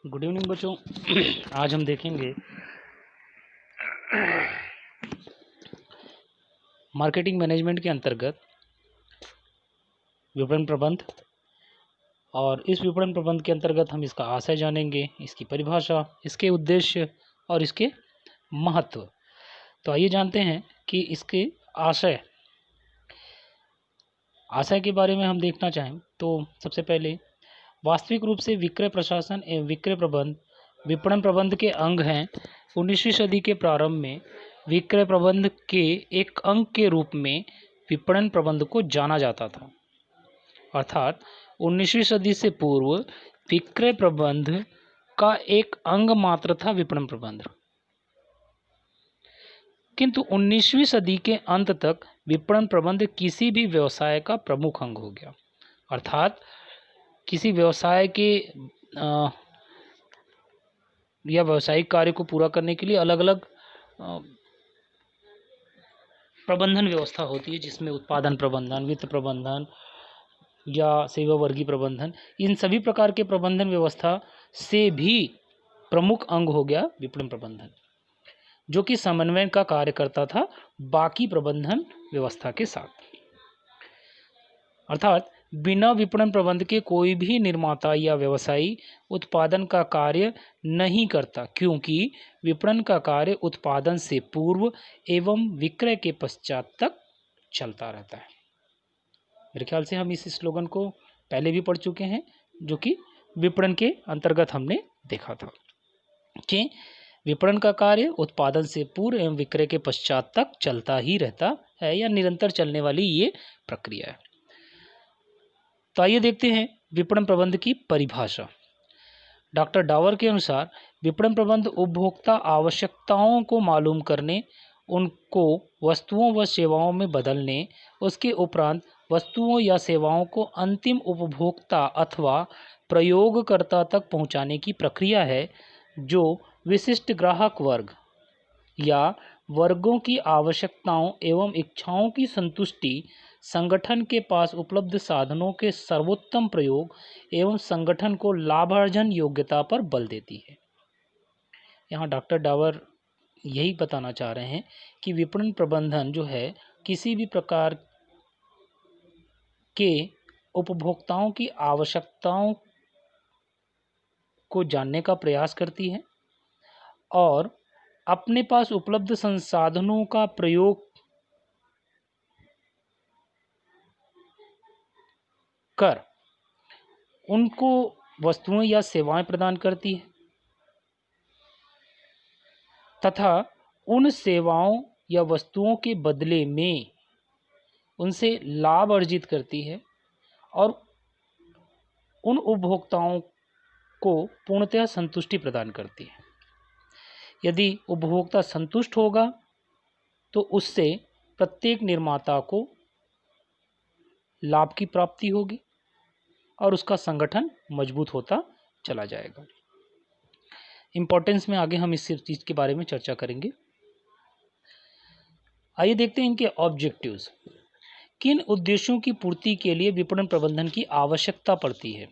Good evening बच्चों। आज हम देखेंगे मार्केटिंग मैनेजमेंट के अंतर्गत विपणन प्रबंध। और इस विपणन प्रबंध के अंतर्गत हम इसका आशय जानेंगे, इसकी परिभाषा, इसके उद्देश्य और इसके महत्व। तो आइए जानते हैं कि इसके आशय के बारे में हम देखना चाहें तो सबसे पहले वास्तविक रूप से विक्रय प्रशासन एवं विक्रय प्रबंध विपणन प्रबंध के अंग हैं। 19वीं सदी के प्रारंभ में विक्रय प्रबंध के एक अंग के रूप में विपणन प्रबंध को जाना जाता था। अर्थात 19वीं सदी से पूर्व विक्रय प्रबंध का एक अंग मात्र था विपणन प्रबंध, किंतु 19वीं सदी के अंत तक विपणन प्रबंध किसी भी व्यवसाय का प्रमुख अंग हो गया। अर्थात किसी व्यवसाय के या व्यावसायिक कार्य को पूरा करने के लिए अलग अलग प्रबंधन व्यवस्था होती है, जिसमें उत्पादन प्रबंधन, वित्त प्रबंधन या सेवा वर्गीय प्रबंधन, इन सभी प्रकार के प्रबंधन व्यवस्था से भी प्रमुख अंग हो गया विपणन प्रबंधन, जो कि समन्वय का कार्य करता था बाकी प्रबंधन व्यवस्था के साथ। अर्थात बिना विपणन प्रबंध के कोई भी निर्माता या व्यवसायी उत्पादन का कार्य नहीं करता, क्योंकि विपणन का कार्य उत्पादन से पूर्व एवं विक्रय के पश्चात तक चलता रहता है। मेरे ख्याल से हम इस स्लोगन को पहले भी पढ़ चुके हैं, जो कि विपणन के अंतर्गत हमने देखा था कि विपणन का कार्य उत्पादन से पूर्व एवं विक्रय के पश्चात तक चलता ही रहता है या निरंतर चलने वाली ये प्रक्रिया है। तो आइए देखते हैं विपणन प्रबंध की परिभाषा। डॉक्टर डावर के अनुसार विपणन प्रबंध उपभोक्ता आवश्यकताओं को मालूम करने, उनको वस्तुओं व सेवाओं में बदलने, उसके उपरांत वस्तुओं या सेवाओं को अंतिम उपभोक्ता अथवा प्रयोगकर्ता तक पहुंचाने की प्रक्रिया है, जो विशिष्ट ग्राहक वर्ग या वर्गों की आवश्यकताओं एवं इच्छाओं की संतुष्टि, संगठन के पास उपलब्ध साधनों के सर्वोत्तम प्रयोग एवं संगठन को लाभार्जन योग्यता पर बल देती है। यहाँ डॉक्टर डावर यही बताना चाह रहे हैं कि विपणन प्रबंधन जो है किसी भी प्रकार के उपभोक्ताओं की आवश्यकताओं को जानने का प्रयास करती है और अपने पास उपलब्ध संसाधनों का प्रयोग कर उनको वस्तुएं या सेवाएं प्रदान करती है तथा उन सेवाओं या वस्तुओं के बदले में उनसे लाभ अर्जित करती है और उन उपभोक्ताओं को पूर्णतः संतुष्टि प्रदान करती है। यदि उपभोक्ता संतुष्ट होगा तो उससे प्रत्येक निर्माता को लाभ की प्राप्ति होगी और उसका संगठन मजबूत होता चला जाएगा। इम्पोर्टेंस में आगे हम इस चीज़ के बारे में चर्चा करेंगे। आइए देखते हैं इनके ऑब्जेक्टिव्स। किन उद्देश्यों की पूर्ति के लिए विपणन प्रबंधन की आवश्यकता पड़ती है?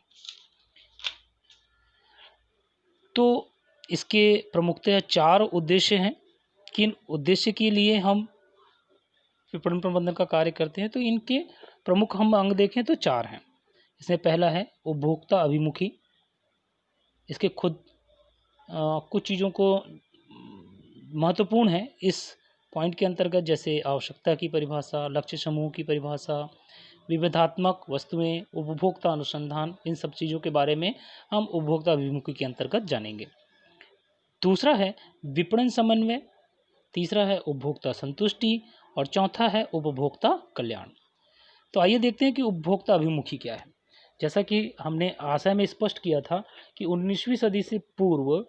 तो इसके प्रमुखतः 4 उद्देश्य हैं। किन उद्देश्य के लिए हम विपणन प्रबंधन का कार्य करते हैं, तो इनके प्रमुख हम अंग देखें तो 4 हैं। इसमें पहला है उपभोक्ता अभिमुखी। इसके खुद कुछ चीज़ों को महत्वपूर्ण है इस पॉइंट के अंतर्गत, जैसे आवश्यकता की परिभाषा, लक्ष्य समूह की परिभाषा, विविधात्मक वस्तुएं, उपभोक्ता अनुसंधान, इन सब चीज़ों के बारे में हम उपभोक्ता अभिमुखी के अंतर्गत जानेंगे। दूसरा है विपणन समन्वय, तीसरा है उपभोक्ता संतुष्टि और चौथा है उपभोक्ता कल्याण। तो आइए देखते हैं कि उपभोक्ता अभिमुखी क्या है। जैसा कि हमने आशय में स्पष्ट किया था कि 19वीं सदी से पूर्व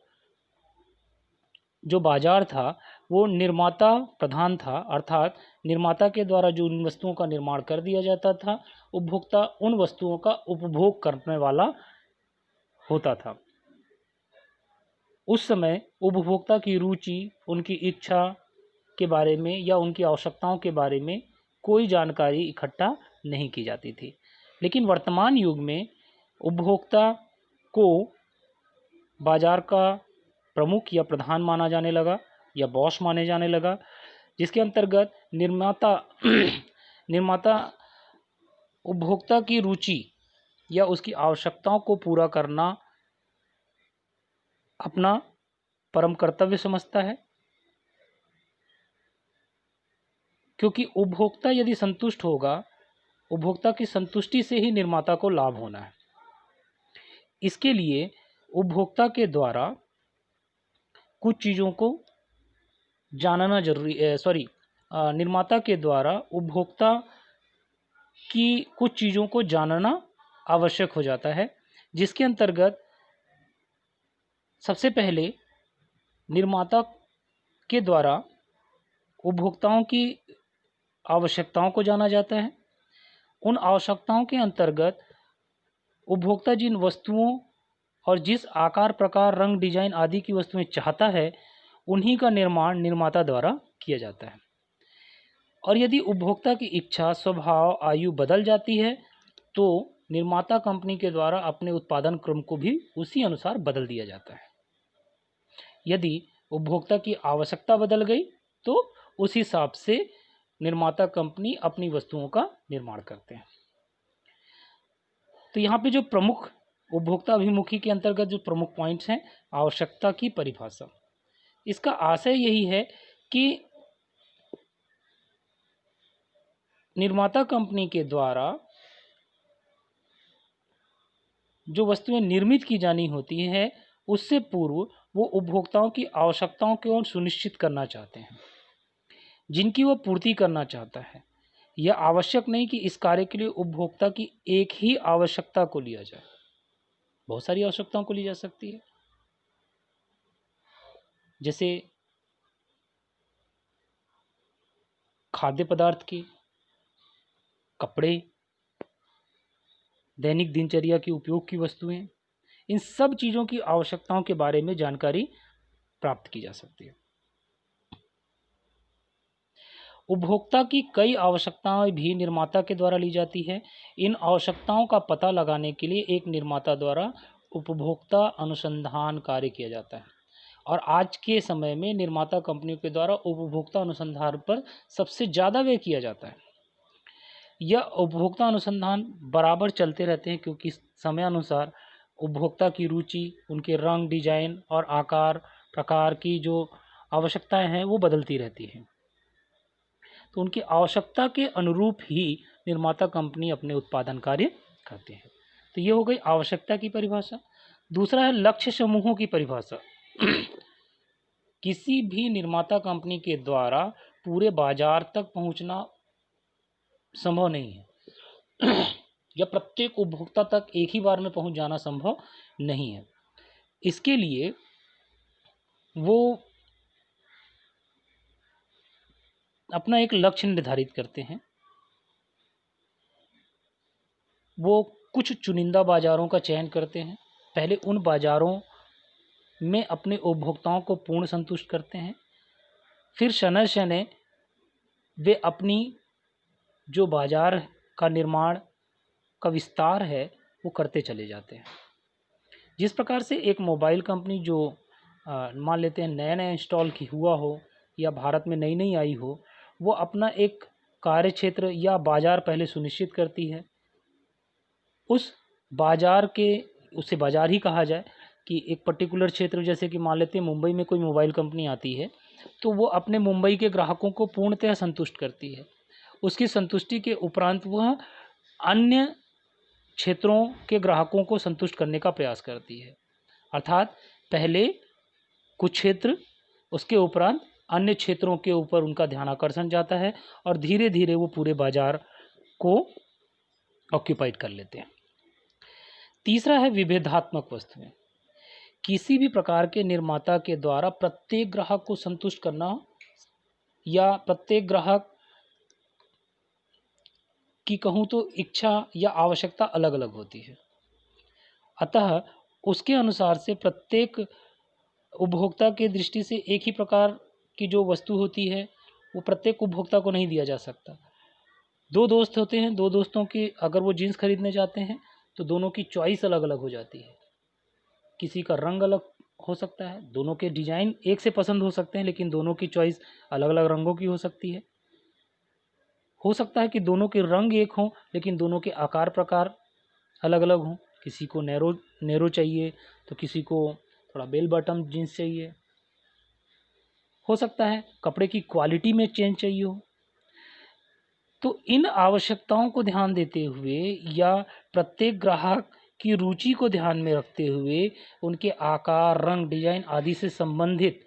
जो बाजार था वो निर्माता प्रधान था, अर्थात निर्माता के द्वारा जो उन वस्तुओं का निर्माण कर दिया जाता था, उपभोक्ता उन वस्तुओं का उपभोग करने वाला होता था। उस समय उपभोक्ता की रुचि, उनकी इच्छा के बारे में या उनकी आवश्यकताओं के बारे में कोई जानकारी इकट्ठा नहीं की जाती थी। लेकिन वर्तमान युग में उपभोक्ता को बाजार का प्रमुख या प्रधान माना जाने लगा या बॉस माने जाने लगा, जिसके अंतर्गत निर्माता उपभोक्ता की रुचि या उसकी आवश्यकताओं को पूरा करना अपना परम कर्तव्य समझता है, क्योंकि उपभोक्ता यदि संतुष्ट होगा, उपभोक्ता की संतुष्टि से ही निर्माता को लाभ होना है। इसके लिए उपभोक्ता के द्वारा कुछ चीज़ों को जानना जरूरी निर्माता के द्वारा उपभोक्ता की कुछ चीज़ों को जानना आवश्यक हो जाता है, जिसके अंतर्गत सबसे पहले निर्माता के द्वारा उपभोक्ताओं की आवश्यकताओं को जाना जाता है। उन आवश्यकताओं के अंतर्गत उपभोक्ता जिन वस्तुओं और जिस आकार, प्रकार, रंग, डिजाइन आदि की वस्तुएं चाहता है, उन्हीं का निर्माण निर्माता द्वारा किया जाता है। और यदि उपभोक्ता की इच्छा, स्वभाव, आयु बदल जाती है तो निर्माता कंपनी के द्वारा अपने उत्पादन क्रम को भी उसी अनुसार बदल दिया जाता है। यदि उपभोक्ता की आवश्यकता बदल गई तो उस हिसाब से निर्माता कंपनी अपनी वस्तुओं का निर्माण करते हैं। तो यहाँ पे जो प्रमुख उपभोक्ता अभिमुखी के अंतर्गत जो प्रमुख पॉइंट्स हैं, आवश्यकता की परिभाषा, इसका आशय यही है कि निर्माता कंपनी के द्वारा जो वस्तुएं निर्मित की जानी होती है, उससे पूर्व वो उपभोक्ताओं की आवश्यकताओं को सुनिश्चित करना चाहते हैं, जिनकी वह पूर्ति करना चाहता है। यह आवश्यक नहीं कि इस कार्य के लिए उपभोक्ता की एक ही आवश्यकता को लिया जाए, बहुत सारी आवश्यकताओं को ली जा सकती है। जैसे खाद्य पदार्थ की, कपड़े, दैनिक दिनचर्या की उपयोग की वस्तुएं, इन सब चीज़ों की आवश्यकताओं के बारे में जानकारी प्राप्त की जा सकती है। उपभोक्ता की कई आवश्यकताएं भी निर्माता के द्वारा ली जाती है। इन आवश्यकताओं का पता लगाने के लिए एक निर्माता द्वारा उपभोक्ता अनुसंधान कार्य किया जाता है, और आज के समय में निर्माता कंपनियों के द्वारा उपभोक्ता अनुसंधान पर सबसे ज़्यादा व्यय किया जाता है। यह उपभोक्ता अनुसंधान बराबर चलते रहते हैं, क्योंकि समय अनुसार उपभोक्ता की रुचि, उनके रंग, डिजाइन और आकार, प्रकार की जो आवश्यकताएं हैं वो बदलती रहती हैं। तो उनकी आवश्यकता के अनुरूप ही निर्माता कंपनी अपने उत्पादन कार्य करते हैं। तो ये हो गई आवश्यकता की परिभाषा। दूसरा है लक्ष्य समूहों की परिभाषा। किसी भी निर्माता कंपनी के द्वारा पूरे बाजार तक पहुंचना संभव नहीं है या प्रत्येक उपभोक्ता तक एक ही बार में पहुंच जाना संभव नहीं है। इसके लिए वो अपना एक लक्ष्य निर्धारित करते हैं। वो कुछ चुनिंदा बाज़ारों का चयन करते हैं। पहले उन बाज़ारों में अपने उपभोक्ताओं को पूर्ण संतुष्ट करते हैं। फिर शनय शनय वे अपनी जो बाज़ार का निर्माण का विस्तार है वो करते चले जाते हैं। जिस प्रकार से एक मोबाइल कंपनी जो मान लेते हैं नया नया इंस्टॉल की हुआ हो या भारत में नई नई आई हो, वो अपना एक कार्य क्षेत्र या बाज़ार पहले सुनिश्चित करती है। उस बाज़ार के, उसे बाज़ार ही कहा जाए कि एक पर्टिकुलर क्षेत्र, जैसे कि मान लेते हैं मुंबई में कोई मोबाइल कंपनी आती है, तो वो अपने मुंबई के ग्राहकों को पूर्णतः संतुष्ट करती है। उसकी संतुष्टि के उपरांत वह अन्य क्षेत्रों के ग्राहकों को संतुष्ट करने का प्रयास करती है। अर्थात पहले कुछ क्षेत्र, उसके उपरांत अन्य क्षेत्रों के ऊपर उनका ध्यानाकर्षण जाता है और धीरे धीरे वो पूरे बाजार को ऑक्यूपाइड कर लेते हैं। तीसरा है विभेदात्मक वस्तुएं। किसी भी प्रकार के निर्माता के द्वारा प्रत्येक ग्राहक को संतुष्ट करना या प्रत्येक ग्राहक की कहूँ तो इच्छा या आवश्यकता अलग अलग होती है। अतः उसके अनुसार से प्रत्येक उपभोक्ता के दृष्टि से एक ही प्रकार की जो वस्तु होती है वो प्रत्येक उपभोक्ता को नहीं दिया जा सकता। दो दोस्त होते हैं, दो दोस्तों की अगर वो जीन्स खरीदने जाते हैं तो दोनों की चॉइस अलग अलग हो जाती है। किसी का रंग अलग हो सकता है, दोनों के डिजाइन एक से पसंद हो सकते हैं, लेकिन दोनों की चॉइस अलग अलग रंगों की हो सकती है। हो सकता है कि दोनों के रंग एक हों, लेकिन दोनों के आकार प्रकार अलग अलग हों। किसी को नैरो नैरो चाहिए तो किसी को थोड़ा बेल बटन जीन्स चाहिए। हो सकता है कपड़े की क्वालिटी में चेंज चाहिए हो। तो इन आवश्यकताओं को ध्यान देते हुए या प्रत्येक ग्राहक की रुचि को ध्यान में रखते हुए उनके आकार, रंग, डिजाइन आदि से संबंधित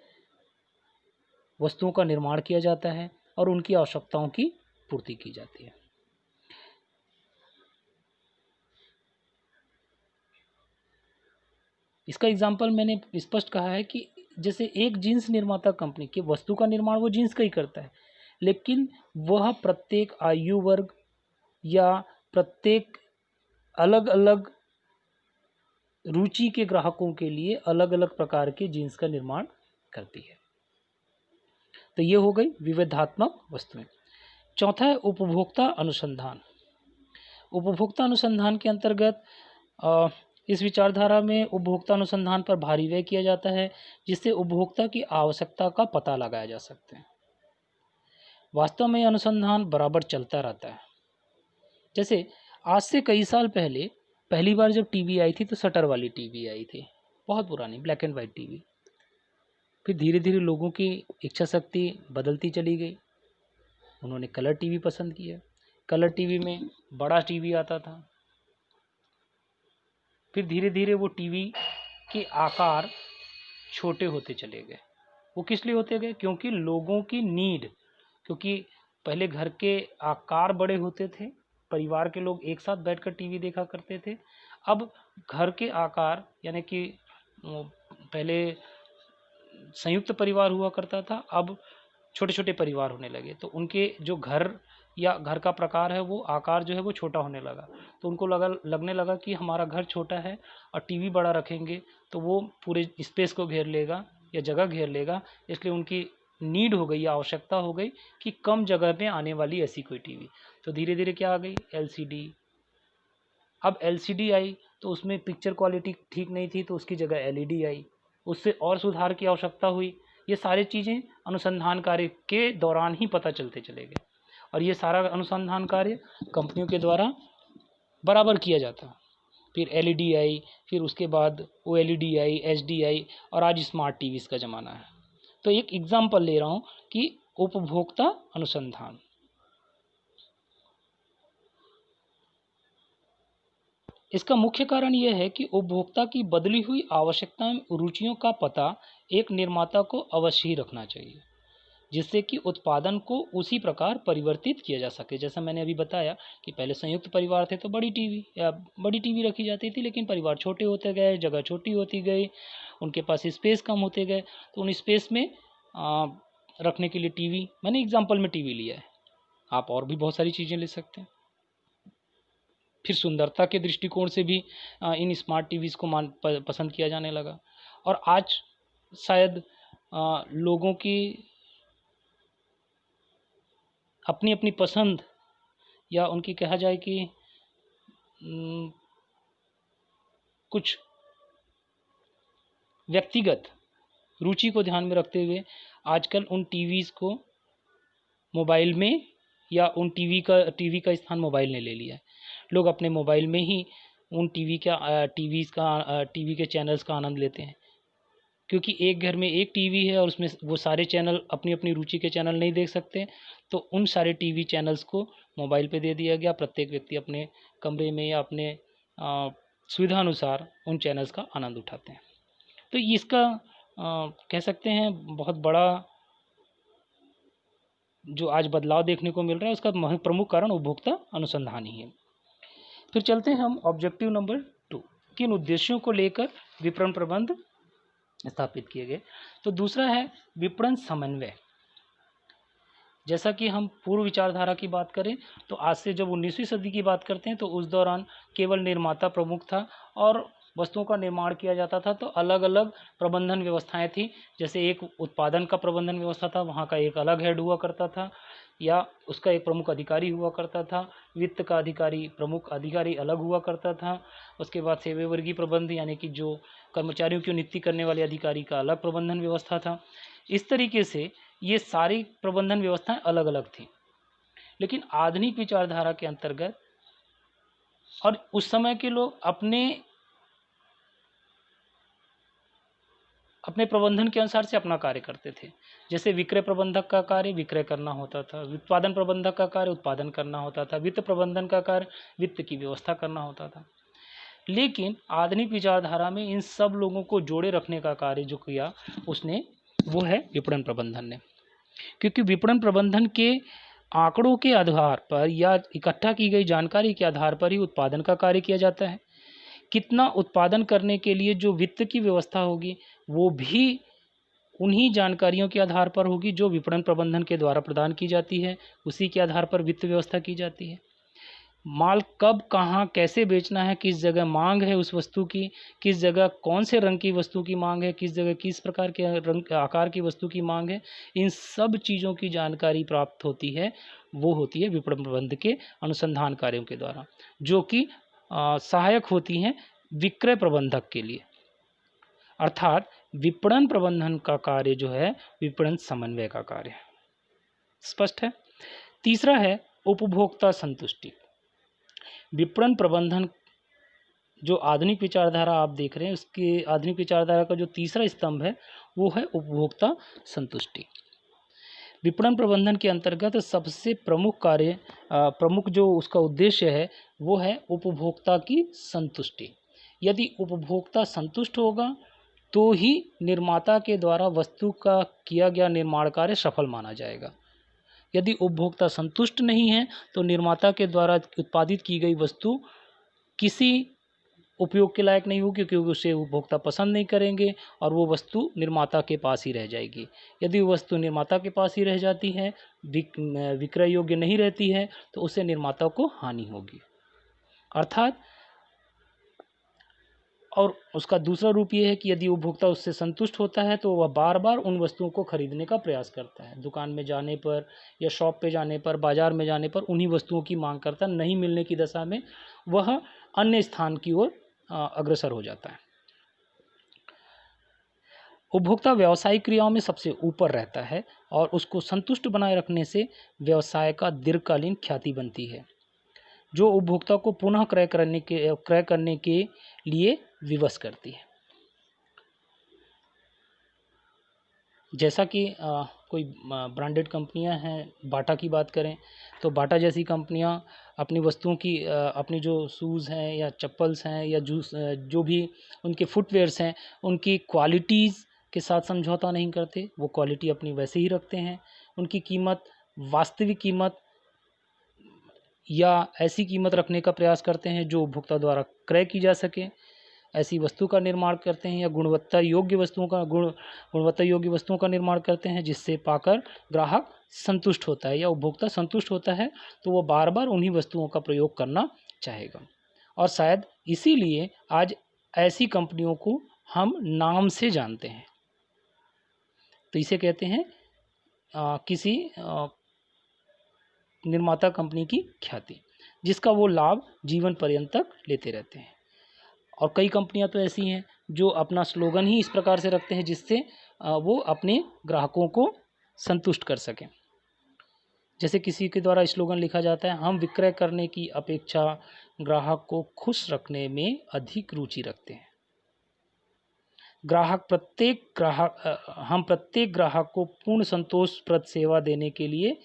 वस्तुओं का निर्माण किया जाता है और उनकी आवश्यकताओं की पूर्ति की जाती है। इसका एग्जाम्पल मैंने स्पष्ट कहा है कि जैसे एक जीन्स निर्माता कंपनी की वस्तु का निर्माण वो जीन्स का ही करता है, लेकिन वह प्रत्येक आयु वर्ग या प्रत्येक अलग अलग रुचि के ग्राहकों के लिए अलग अलग प्रकार के जीन्स का निर्माण करती है। तो ये हो गई विविधात्मक वस्तुएं। चौथा है उपभोक्ता अनुसंधान। उपभोक्ता अनुसंधान के अंतर्गत इस विचारधारा में उपभोक्ता अनुसंधान पर भारी व्यय किया जाता है, जिससे उपभोक्ता की आवश्यकता का पता लगाया जा सकता है। वास्तव में यह अनुसंधान बराबर चलता रहता है। जैसे आज से कई साल पहले पहली बार जब टीवी आई थी तो शटर वाली टीवी आई थी, बहुत पुरानी ब्लैक एंड वाइट टीवी। फिर धीरे धीरे लोगों की इच्छा शक्ति बदलती चली गई, उन्होंने कलर टीवी पसंद किया। कलर टीवी में बड़ा टीवी आता था। फिर धीरे धीरे वो टीवी के आकार छोटे होते चले गए। वो किस लिए होते गए? क्योंकि लोगों की नीड, क्योंकि पहले घर के आकार बड़े होते थे, परिवार के लोग एक साथ बैठकर टीवी देखा करते थे। अब घर के आकार यानी कि पहले संयुक्त परिवार हुआ करता था, अब छोटे छोटे परिवार होने लगे, तो उनके जो घर या घर का प्रकार है वो आकार जो है वो छोटा होने लगा। तो उनको लगने लगा कि हमारा घर छोटा है और टीवी बड़ा रखेंगे तो वो पूरे स्पेस को घेर लेगा या जगह घेर लेगा, इसलिए उनकी नीड हो गई या आवश्यकता हो गई कि कम जगह में आने वाली ऐसी कोई टीवी। तो धीरे धीरे क्या आ गई? एलसीडी। अब एलसीडी आई तो उसमें पिक्चर क्वालिटी ठीक नहीं थी, तो उसकी जगह एलईडी आई, उससे और सुधार की आवश्यकता हुई। ये सारी चीज़ें अनुसंधान कार्य के दौरान ही पता चलते चले गए और ये सारा अनुसंधान कार्य कंपनियों के द्वारा बराबर किया जाता। फिर एलईडी आई, फिर उसके बाद ओएलईडी आई, एचडी आई और आज स्मार्ट टीवीज़ का ज़माना है। तो एक एग्जाम्पल ले रहा हूँ कि उपभोक्ता अनुसंधान। इसका मुख्य कारण यह है कि उपभोक्ता की बदली हुई आवश्यकताएं, रुचियों का पता एक निर्माता को अवश्य ही रखना चाहिए, जिससे कि उत्पादन को उसी प्रकार परिवर्तित किया जा सके। जैसा मैंने अभी बताया कि पहले संयुक्त परिवार थे तो बड़ी टीवी रखी जाती थी, लेकिन परिवार छोटे होते गए, जगह छोटी होती गई, उनके पास स्पेस कम होते गए, तो उन स्पेस में रखने के लिए टीवी, मैंने एग्जाम्पल में टीवी लिया है, आप और भी बहुत सारी चीज़ें ले सकते हैं। फिर सुंदरता के दृष्टिकोण से भी इन स्मार्ट टीवीज़ को पसंद किया जाने लगा। और आज शायद लोगों की अपनी अपनी पसंद या उनकी कहा जाए कि कुछ व्यक्तिगत रुचि को ध्यान में रखते हुए आजकल उन टीवीज़ को मोबाइल में या उन टीवी का स्थान मोबाइल ने ले लिया है। लोग अपने मोबाइल में ही उन टीवी के चैनल्स का आनंद लेते हैं, क्योंकि एक घर में एक टीवी है और उसमें वो सारे चैनल अपनी अपनी रुचि के चैनल नहीं देख सकते, तो उन सारे टीवी चैनल्स को मोबाइल पे दे दिया गया। प्रत्येक व्यक्ति अपने कमरे में या अपने सुविधा अनुसार उन चैनल्स का आनंद उठाते हैं। तो इसका कह सकते हैं बहुत बड़ा जो आज बदलाव देखने को मिल रहा है, उसका प्रमुख कारण उपभोक्ता अनुसंधान ही है। फिर चलते हैं हम ऑब्जेक्टिव नंबर 2, किन उद्देश्यों को लेकर विपणन प्रबंध स्थापित किए गए। तो दूसरा है विपणन समन्वय। जैसा कि हम पूर्व विचारधारा की बात करें तो आज से जब 19वीं सदी की बात करते हैं तो उस दौरान केवल निर्माता प्रमुख था और वस्तुओं का निर्माण किया जाता था, तो अलग अलग प्रबंधन व्यवस्थाएं थी। जैसे एक उत्पादन का प्रबंधन व्यवस्था था, वहाँ का एक अलग हेड हुआ करता था या उसका एक प्रमुख अधिकारी हुआ करता था। वित्त का अधिकारी, प्रमुख अधिकारी अलग हुआ करता था। उसके बाद सेवावर्गीय प्रबंध यानी कि जो कर्मचारियों की नियुक्ति करने वाले अधिकारी का अलग प्रबंधन व्यवस्था था। इस तरीके से ये सारी प्रबंधन व्यवस्थाएं अलग अलग थी। लेकिन आधुनिक विचारधारा के अंतर्गत और उस समय के लोग अपने प्रबंधन के अनुसार से अपना कार्य करते थे। जैसे विक्रय प्रबंधक का कार्य विक्रय करना होता था, उत्पादन प्रबंधक का कार्य उत्पादन करना होता था, वित्त प्रबंधन का कार्य वित्त की व्यवस्था करना होता था। लेकिन आधुनिक विचारधारा में इन सब लोगों को जोड़े रखने का कार्य जो किया उसने, वो है विपणन प्रबंधन ने। क्योंकि विपणन प्रबंधन के आंकड़ों के आधार पर या इकट्ठा की गई जानकारी के आधार पर ही उत्पादन का कार्य किया जाता है। कितना उत्पादन करने के लिए जो वित्त की व्यवस्था होगी वो भी उन्हीं जानकारियों के आधार पर होगी जो विपणन प्रबंधन के द्वारा प्रदान की जाती है। उसी के आधार पर वित्त व्यवस्था की जाती है। माल कब कहाँ कैसे बेचना है, किस जगह मांग है उस वस्तु की, किस जगह कौन से रंग की वस्तु की मांग है, किस जगह किस प्रकार के रंग आकार की वस्तु की मांग है, इन सब चीज़ों की जानकारी प्राप्त होती है। वो होती है विपणन प्रबंध के अनुसंधान कार्यों के द्वारा, जो कि सहायक होती हैं विक्रय प्रबंधक के लिए। अर्थात विपणन प्रबंधन का कार्य जो है विपणन समन्वय का कार्य है। स्पष्ट है। तीसरा है उपभोक्ता संतुष्टि। विपणन प्रबंधन जो आधुनिक विचारधारा आप देख रहे हैं, उसके आधुनिक विचारधारा का जो तीसरा स्तंभ है वो है उपभोक्ता संतुष्टि। विपणन प्रबंधन के अंतर्गत सबसे प्रमुख कार्य प्रमुख जो उसका उद्देश्य है वो है उपभोक्ता की संतुष्टि। यदि उपभोक्ता संतुष्ट होगा तो ही निर्माता के द्वारा वस्तु का किया गया निर्माण कार्य सफल माना जाएगा। यदि उपभोक्ता संतुष्ट नहीं है तो निर्माता के द्वारा उत्पादित की गई वस्तु किसी उपयोग के लायक नहीं होगी, क्योंकि उसे उपभोक्ता पसंद नहीं करेंगे और वो वस्तु निर्माता के पास ही रह जाएगी। यदि वो वस्तु निर्माता के पास ही रह जाती है, विक्रय योग्य नहीं रहती है, तो उससे निर्माता को हानि होगी। अर्थात और उसका दूसरा रूप ये है कि यदि उपभोक्ता उससे संतुष्ट होता है तो वह बार बार उन वस्तुओं को खरीदने का प्रयास करता है। दुकान में जाने पर या शॉप पे जाने पर, बाजार में जाने पर उन्हीं वस्तुओं की मांग करता, नहीं मिलने की दशा में वह अन्य स्थान की ओर अग्रसर हो जाता है। उपभोक्ता व्यावसायिक क्रियाओं में सबसे ऊपर रहता है और उसको संतुष्ट बनाए रखने से व्यवसाय का दीर्घकालीन ख्याति बनती है, जो उपभोक्ता को पुनः क्रय करने के लिए विवश करती है। जैसा कि कोई ब्रांडेड कंपनियां हैं, बाटा की बात करें तो बाटा जैसी कंपनियां अपनी वस्तुओं की अपनी जो शूज़ हैं या चप्पल्स हैं या जो भी उनके फुटवेयर्स हैं, उनकी क्वालिटीज़ के साथ समझौता नहीं करते। वो क्वालिटी अपनी वैसे ही रखते हैं। उनकी कीमत, वास्तविक कीमत या ऐसी कीमत रखने का प्रयास करते हैं जो उपभोक्ता द्वारा क्रय की जा सके। ऐसी वस्तु का निर्माण करते हैं या गुणवत्ता योग्य वस्तुओं का निर्माण करते हैं, जिससे पाकर ग्राहक संतुष्ट होता है या उपभोक्ता संतुष्ट होता है, तो वो बार बार उन्हीं वस्तुओं का प्रयोग करना चाहेगा। और शायद इसीलिए आज ऐसी कंपनियों को हम नाम से जानते हैं। तो इसे कहते हैं किसी निर्माता कंपनी की ख्याति, जिसका वो लाभ जीवन पर्यंत तक लेते रहते हैं। और कई कंपनियां तो ऐसी हैं जो अपना स्लोगन ही इस प्रकार से रखते हैं जिससे वो अपने ग्राहकों को संतुष्ट कर सकें। जैसे किसी के द्वारा स्लोगन लिखा जाता है, हम विक्रय करने की अपेक्षा ग्राहक को खुश रखने में अधिक रुचि रखते हैं। हम प्रत्येक ग्राहक को पूर्ण संतोषप्रद सेवा देने के लिए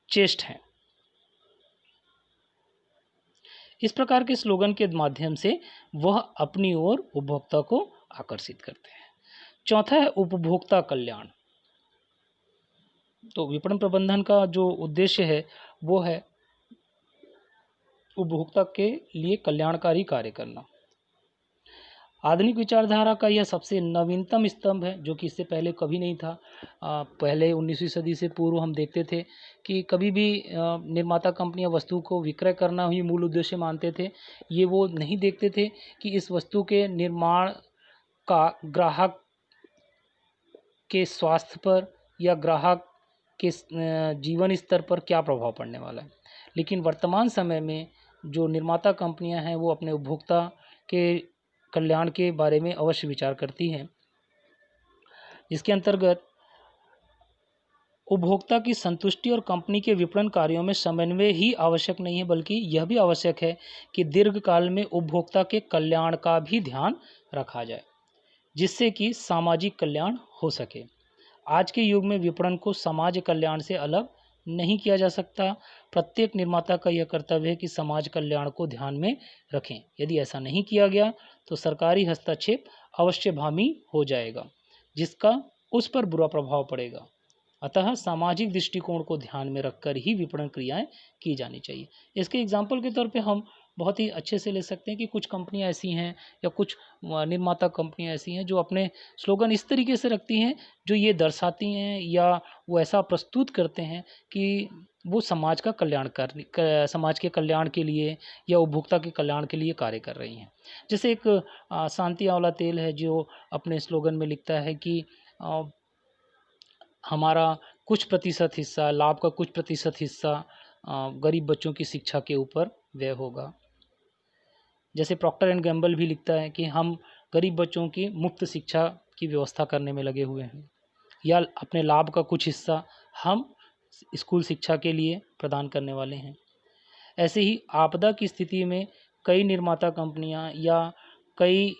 चेष्ट हैं। इस प्रकार के स्लोगन के माध्यम से वह अपनी ओर उपभोक्ता को आकर्षित करते हैं। चौथा है उपभोक्ता कल्याण। तो विपणन प्रबंधन का जो उद्देश्य है वो है उपभोक्ता के लिए कल्याणकारी कार्य करना। आधुनिक विचारधारा का यह सबसे नवीनतम स्तंभ है, जो कि इससे पहले कभी नहीं था। पहले 19वीं सदी से पूर्व हम देखते थे कि कभी भी निर्माता कंपनियां वस्तु को विक्रय करना ही मूल उद्देश्य मानते थे। ये वो नहीं देखते थे कि इस वस्तु के निर्माण का ग्राहक के स्वास्थ्य पर या ग्राहक के जीवन स्तर पर क्या प्रभाव पड़ने वाला है। लेकिन वर्तमान समय में जो निर्माता कंपनियां हैं वो अपने उपभोक्ता के कल्याण के बारे में अवश्य विचार करती है, जिसके अंतर्गत उपभोक्ता की संतुष्टि और कंपनी के विपणन कार्यों में समन्वय ही आवश्यक नहीं है, बल्कि यह भी आवश्यक है कि दीर्घकाल में उपभोक्ता के कल्याण का भी ध्यान रखा जाए, जिससे कि सामाजिक कल्याण हो सके। आज के युग में विपणन को समाज कल्याण से अलग नहीं किया जा सकता। प्रत्येक निर्माता का यह कर्तव्य है कि समाज कल्याण को ध्यान में रखें। यदि ऐसा नहीं किया गया तो सरकारी हस्तक्षेप अवश्यभावी हो जाएगा, जिसका उस पर बुरा प्रभाव पड़ेगा। अतः सामाजिक दृष्टिकोण को ध्यान में रखकर ही विपणन क्रियाएं की जानी चाहिए। इसके एग्जाम्पल के तौर पे हम बहुत ही अच्छे से ले सकते हैं कि कुछ कंपनियां ऐसी हैं या कुछ निर्माता कंपनियां ऐसी हैं जो अपने स्लोगन इस तरीके से रखती हैं, जो ये दर्शाती हैं या वो ऐसा प्रस्तुत करते हैं कि वो समाज का समाज के कल्याण के लिए या उपभोक्ता के कल्याण के लिए कार्य कर रही हैं। जैसे एक शांति आंवला तेल है, जो अपने स्लोगन में लिखता है कि हमारा कुछ प्रतिशत हिस्सा, लाभ का कुछ प्रतिशत हिस्सा गरीब बच्चों की शिक्षा के ऊपर व्यय होगा। जैसे प्रॉक्टर एंड गैम्बल भी लिखता है कि हम गरीब बच्चों की मुफ्त शिक्षा की व्यवस्था करने में लगे हुए हैं, या अपने लाभ का कुछ हिस्सा हम स्कूल शिक्षा के लिए प्रदान करने वाले हैं। ऐसे ही आपदा की स्थिति में कई निर्माता कंपनियां या कई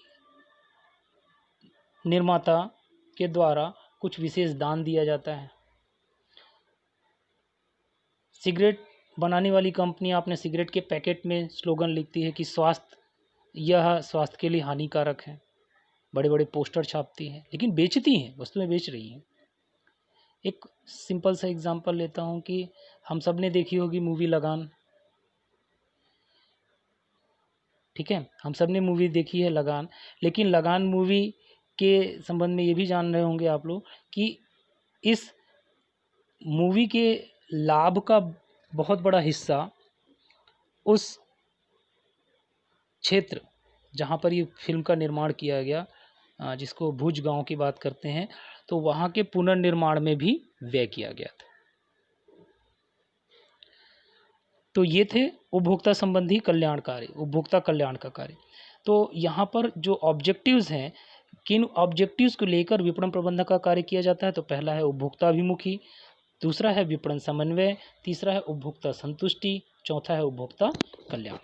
निर्माता के द्वारा कुछ विशेष दान दिया जाता है। सिगरेट बनाने वाली कंपनियां अपने सिगरेट के पैकेट में स्लोगन लिखती है कि यह स्वास्थ्य के लिए हानिकारक है। बड़े बड़े पोस्टर छापती हैं, लेकिन बेचती हैं, वस्तुएं बेच रही हैं। एक सिंपल सा एग्जांपल लेता हूं कि हम सब ने देखी होगी मूवी लगान। ठीक है, हम सब ने मूवी देखी है लगान, लेकिन लगान मूवी के संबंध में ये भी जान रहे होंगे आप लोग कि इस मूवी के लाभ का बहुत बड़ा हिस्सा उस क्षेत्र जहाँ पर ये फिल्म का निर्माण किया गया, जिसको भुज गांव की बात करते हैं, तो वहाँ के पुनर्निर्माण में भी व्यय किया गया था। तो ये थे उपभोक्ता संबंधी कल्याण कार्य, उपभोक्ता कल्याण का कार्य। तो यहाँ पर जो ऑब्जेक्टिव्स हैं, किन ऑब्जेक्टिव्स को लेकर विपणन प्रबंधन का कार्य किया जाता है, तो पहला है उपभोक्ता अभिमुखी, दूसरा है विपणन समन्वय, तीसरा है उपभोक्ता संतुष्टि, चौथा है उपभोक्ता कल्याण।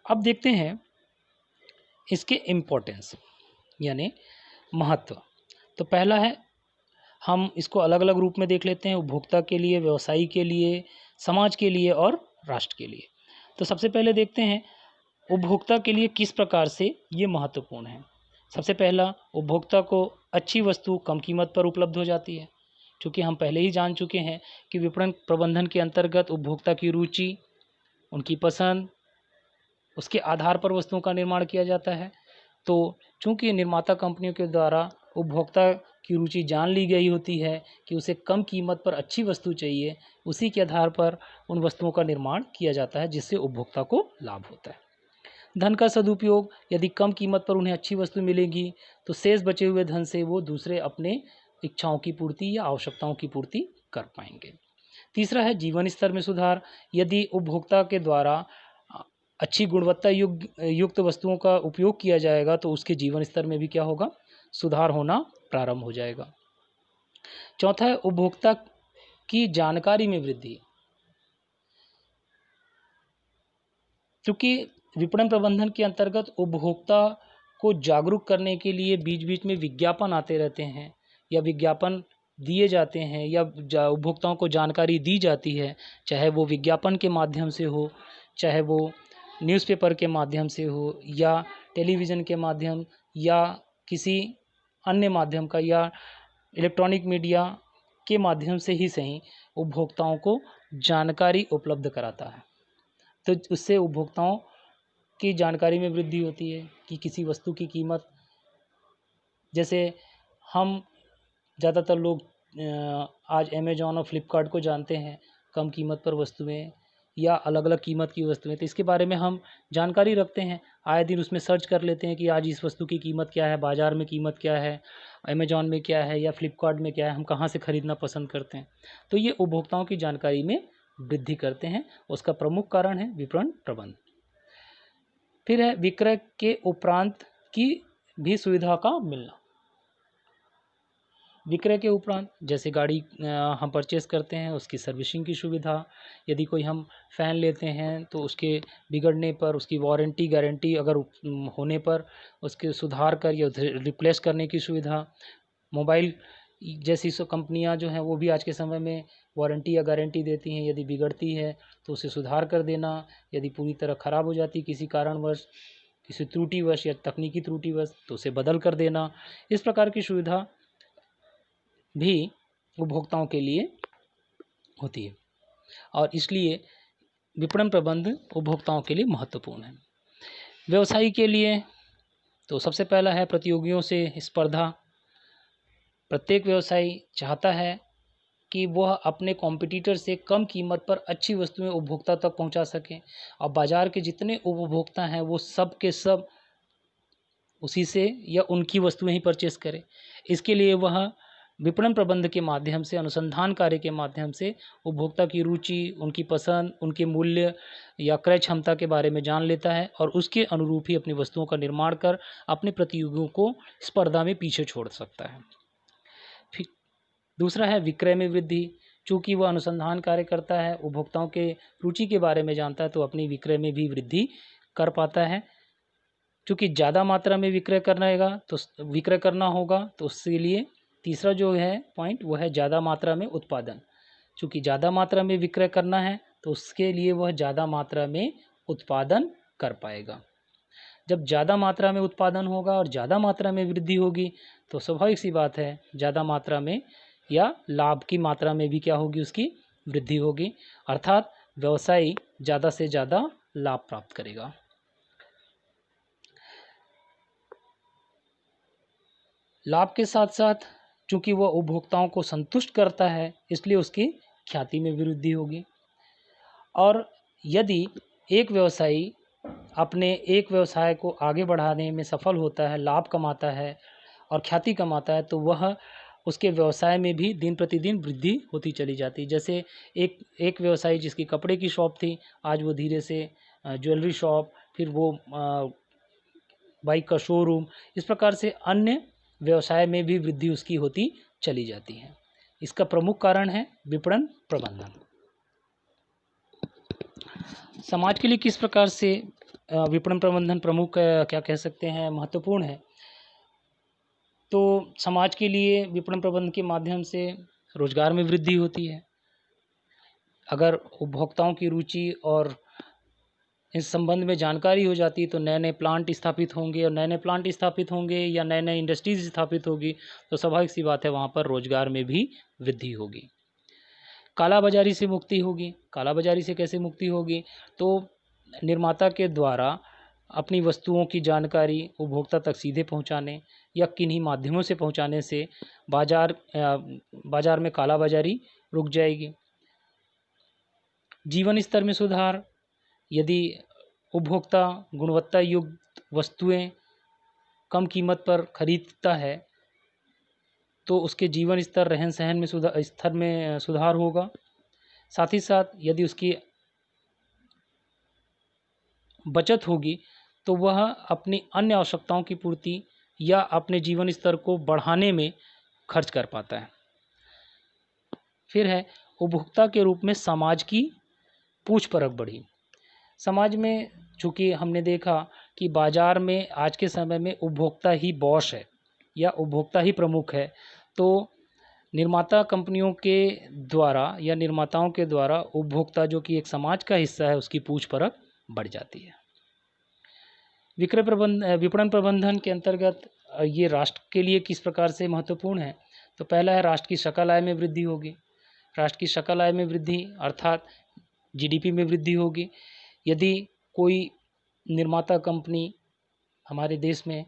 अब देखते हैं इसके इम्पोर्टेंस यानी महत्व। तो पहला है, हम इसको अलग अलग रूप में देख लेते हैं, उपभोक्ता के लिए, व्यवसायी के लिए, समाज के लिए और राष्ट्र के लिए। तो सबसे पहले देखते हैं उपभोक्ता के लिए किस प्रकार से ये महत्वपूर्ण है। सबसे पहला, उपभोक्ता को अच्छी वस्तु कम कीमत पर उपलब्ध हो जाती है। क्योंकि हम पहले ही जान चुके हैं कि विपणन प्रबंधन के अंतर्गत उपभोक्ता की रुचि, उनकी पसंद, उसके आधार पर वस्तुओं का निर्माण किया जाता है। तो चूंकि निर्माता कंपनियों के द्वारा उपभोक्ता की रुचि जान ली गई होती है कि उसे कम कीमत पर अच्छी वस्तु चाहिए, उसी के आधार पर उन वस्तुओं का निर्माण किया जाता है, जिससे उपभोक्ता को लाभ होता है। धन का सदुपयोग, यदि कम कीमत पर उन्हें अच्छी वस्तु मिलेगी तो शेष बचे हुए धन से वो दूसरे अपने इच्छाओं की पूर्ति या आवश्यकताओं की पूर्ति कर पाएंगे। तीसरा है जीवन स्तर में सुधार। यदि उपभोक्ता के द्वारा अच्छी गुणवत्ता युक्त वस्तुओं का उपयोग किया जाएगा तो उसके जीवन स्तर में भी क्या होगा, सुधार होना प्रारंभ हो जाएगा। चौथा है उपभोक्ता की जानकारी में वृद्धि। क्योंकि विपणन प्रबंधन के अंतर्गत उपभोक्ता को जागरूक करने के लिए बीच बीच में विज्ञापन आते रहते हैं या विज्ञापन दिए जाते हैं या उपभोक्ताओं को जानकारी दी जाती है, चाहे वो विज्ञापन के माध्यम से हो, चाहे वो न्यूज़पेपर के माध्यम से हो, या टेलीविज़न के माध्यम या किसी अन्य माध्यम का या इलेक्ट्रॉनिक मीडिया के माध्यम से ही सही, उपभोक्ताओं को जानकारी उपलब्ध कराता है। तो उससे उपभोक्ताओं की जानकारी में वृद्धि होती है कि किसी वस्तु की कीमत, जैसे हम ज़्यादातर लोग आज अमेज़ॉन और फ्लिपकार्ट को जानते हैं, कम कीमत पर वस्तुएं या अलग अलग कीमत की वस्तुएं, तो इसके बारे में हम जानकारी रखते हैं, आए दिन उसमें सर्च कर लेते हैं कि आज इस वस्तु की कीमत क्या है, बाज़ार में कीमत क्या है, अमेज़ॉन में क्या है या फ्लिपकार्ट में क्या है, हम कहाँ से ख़रीदना पसंद करते हैं। तो ये उपभोक्ताओं की जानकारी में वृद्धि करते हैं, उसका प्रमुख कारण है विपणन प्रबंधन। फिर है विक्रय के उपरांत की भी सुविधा का मिलना। विक्रय के उपरांत जैसे गाड़ी हम परचेस करते हैं उसकी सर्विसिंग की सुविधा, यदि कोई हम फ़ैन लेते हैं तो उसके बिगड़ने पर उसकी वारंटी गारंटी अगर होने पर उसके सुधार कर या रिप्लेस करने की सुविधा। मोबाइल जैसी कंपनियां जो हैं वो भी आज के समय में वारंटी या गारंटी देती हैं, यदि बिगड़ती है तो उसे सुधार कर देना, यदि पूरी तरह ख़राब हो जाती किसी कारणवश, किसी त्रुटिवश या तकनीकी त्रुटिवश तो उसे बदल कर देना। इस प्रकार की सुविधा भी उपभोक्ताओं के लिए होती है और इसलिए विपणन प्रबंध उपभोक्ताओं के लिए महत्वपूर्ण है। व्यवसायी के लिए तो सबसे पहला है प्रतियोगियों से स्पर्धा। प्रत्येक व्यवसायी चाहता है कि वह अपने कॉम्पिटिटर से कम कीमत पर अच्छी वस्तुएं उपभोक्ता तक पहुंचा सकें और बाजार के जितने उपभोक्ता हैं वो सब के सब उसी से या उनकी वस्तुएं ही परचेस करें। इसके लिए वह विपणन प्रबंध के माध्यम से, अनुसंधान कार्य के माध्यम से उपभोक्ता की रुचि, उनकी पसंद, उनके मूल्य या क्रय क्षमता के बारे में जान लेता है और उसके अनुरूप ही अपनी वस्तुओं का निर्माण कर अपने प्रतियोगियों को स्पर्धा में पीछे छोड़ सकता है। फिर दूसरा है विक्रय में वृद्धि। चूँकि वह अनुसंधान कार्य करता है, उपभोक्ताओं के रुचि के बारे में जानता है तो अपनी विक्रय में भी वृद्धि कर पाता है। चूँकि ज़्यादा मात्रा में विक्रय करना होगा तो उसके लिए तीसरा जो है पॉइंट वो है ज़्यादा मात्रा में उत्पादन। चूँकि ज़्यादा मात्रा में विक्रय करना है तो उसके लिए वह ज़्यादा मात्रा में उत्पादन कर पाएगा। जब ज़्यादा मात्रा में उत्पादन होगा और ज़्यादा मात्रा में वृद्धि होगी तो स्वाभाविक सी बात है ज़्यादा मात्रा में या लाभ की मात्रा में भी क्या होगी, उसकी वृद्धि होगी, अर्थात व्यवसायी ज़्यादा से ज़्यादा लाभ प्राप्त करेगा। लाभ के साथ साथ चूँकि वह उपभोक्ताओं को संतुष्ट करता है इसलिए उसकी ख्याति में वृद्धि होगी। और यदि एक व्यवसायी अपने एक व्यवसाय को आगे बढ़ाने में सफल होता है, लाभ कमाता है और ख्याति कमाता है तो वह उसके व्यवसाय में भी दिन प्रतिदिन वृद्धि होती चली जाती है। जैसे एक व्यवसायी जिसकी कपड़े की शॉप थी, आज वो धीरे से ज्वेलरी शॉप, फिर वो बाइक का शोरूम, इस प्रकार से अन्य व्यवसाय में भी वृद्धि उसकी होती चली जाती है। इसका प्रमुख कारण है विपणन प्रबंधन। समाज के लिए किस प्रकार से विपणन प्रबंधन प्रमुख क्या कह सकते हैं, महत्वपूर्ण है। तो समाज के लिए विपणन प्रबंधन के माध्यम से रोजगार में वृद्धि होती है। अगर उपभोक्ताओं की रुचि और इस संबंध में जानकारी हो जाती है तो नए नए प्लांट स्थापित होंगे और नए नए प्लांट स्थापित होंगे या नए नए इंडस्ट्रीज स्थापित होगी तो स्वाभाविक सी बात है वहाँ पर रोजगार में भी वृद्धि होगी। कालाबाजारी से मुक्ति होगी। कालाबाजारी से कैसे मुक्ति होगी, तो निर्माता के द्वारा अपनी वस्तुओं की जानकारी उपभोक्ता तक सीधे पहुंचाने या किन्हीं माध्यमों से पहुंचाने से बाजार में कालाबाजारी रुक जाएगी। जीवन स्तर में सुधार। यदि उपभोक्ता गुणवत्ता युक्त वस्तुएं कम कीमत पर खरीदता है तो उसके जीवन स्तर, रहन सहन में सुधार होगा। साथ ही साथ यदि उसकी बचत होगी तो वह अपनी अन्य आवश्यकताओं की पूर्ति या अपने जीवन स्तर को बढ़ाने में खर्च कर पाता है। फिर है उपभोक्ता के रूप में समाज की पूछ परख बढ़ी। समाज में चूँकि हमने देखा कि बाजार में आज के समय में उपभोक्ता ही बॉस है या उपभोक्ता ही प्रमुख है, तो निर्माता कंपनियों के द्वारा या निर्माताओं के द्वारा उपभोक्ता जो कि एक समाज का हिस्सा है उसकी पूछ परख बढ़ जाती है। विपणन प्रबंधन के अंतर्गत ये राष्ट्र के लिए किस प्रकार से महत्वपूर्ण है, तो पहला है राष्ट्र की सकल आय में वृद्धि होगी। राष्ट्र की सकल आय में वृद्धि अर्थात जीडीपी में वृद्धि होगी। यदि कोई निर्माता कंपनी हमारे देश में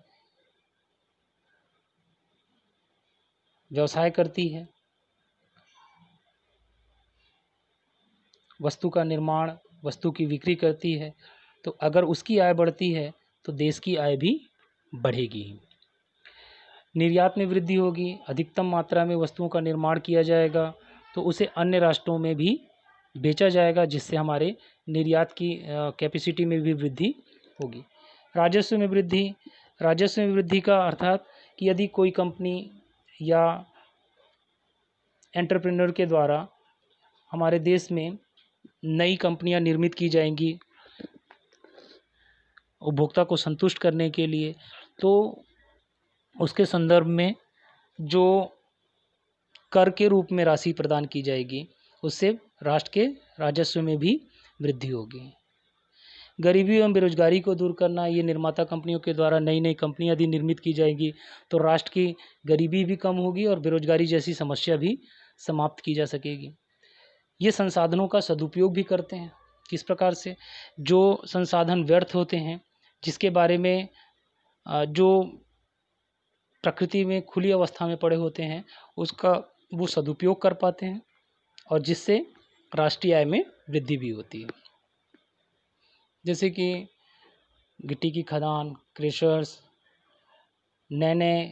व्यवसाय करती है, वस्तु का निर्माण, वस्तु की बिक्री करती है, तो अगर उसकी आय बढ़ती है तो देश की आय भी बढ़ेगी। निर्यात में वृद्धि होगी। अधिकतम मात्रा में वस्तुओं का निर्माण किया जाएगा तो उसे अन्य राष्ट्रों में भी बेचा जाएगा, जिससे हमारे निर्यात की कैपेसिटी में भी वृद्धि होगी। राजस्व में वृद्धि। राजस्व में वृद्धि का अर्थात कि यदि कोई कंपनी या एंटरप्रेन्योर के द्वारा हमारे देश में नई कंपनियां निर्मित की जाएंगी उपभोक्ता को संतुष्ट करने के लिए, तो उसके संदर्भ में जो कर के रूप में राशि प्रदान की जाएगी उससे राष्ट्र के राजस्व में भी वृद्धि होगी। गरीबी एवं बेरोजगारी को दूर करना, ये निर्माता कंपनियों के द्वारा नई नई कंपनियां यदि निर्मित की जाएंगी तो राष्ट्र की गरीबी भी कम होगी और बेरोजगारी जैसी समस्या भी समाप्त की जा सकेगी। ये संसाधनों का सदुपयोग भी करते हैं। किस प्रकार से? जो संसाधन व्यर्थ होते हैं, जिसके बारे में जो प्रकृति में खुली अवस्था में पड़े होते हैं, उसका वो सदुपयोग कर पाते हैं और जिससे राष्ट्रीय आय में वृद्धि भी होती है। जैसे कि गिट्टी की खदान, क्रेशर्स, नए नए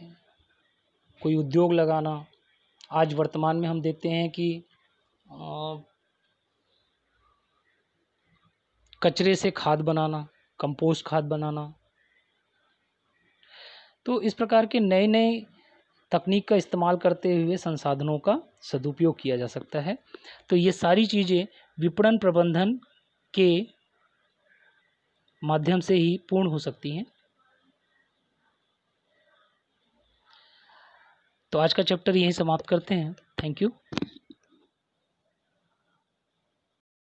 कोई उद्योग लगाना। आज वर्तमान में हम देखते हैं कि कचरे से खाद बनाना, कंपोस्ट खाद बनाना। तो इस प्रकार के नए नए तकनीक का इस्तेमाल करते हुए संसाधनों का सदुपयोग किया जा सकता है। तो ये सारी चीज़ें विपणन प्रबंधन के माध्यम से ही पूर्ण हो सकती हैं। तो आज का चैप्टर यहीं समाप्त करते हैं। Thank you.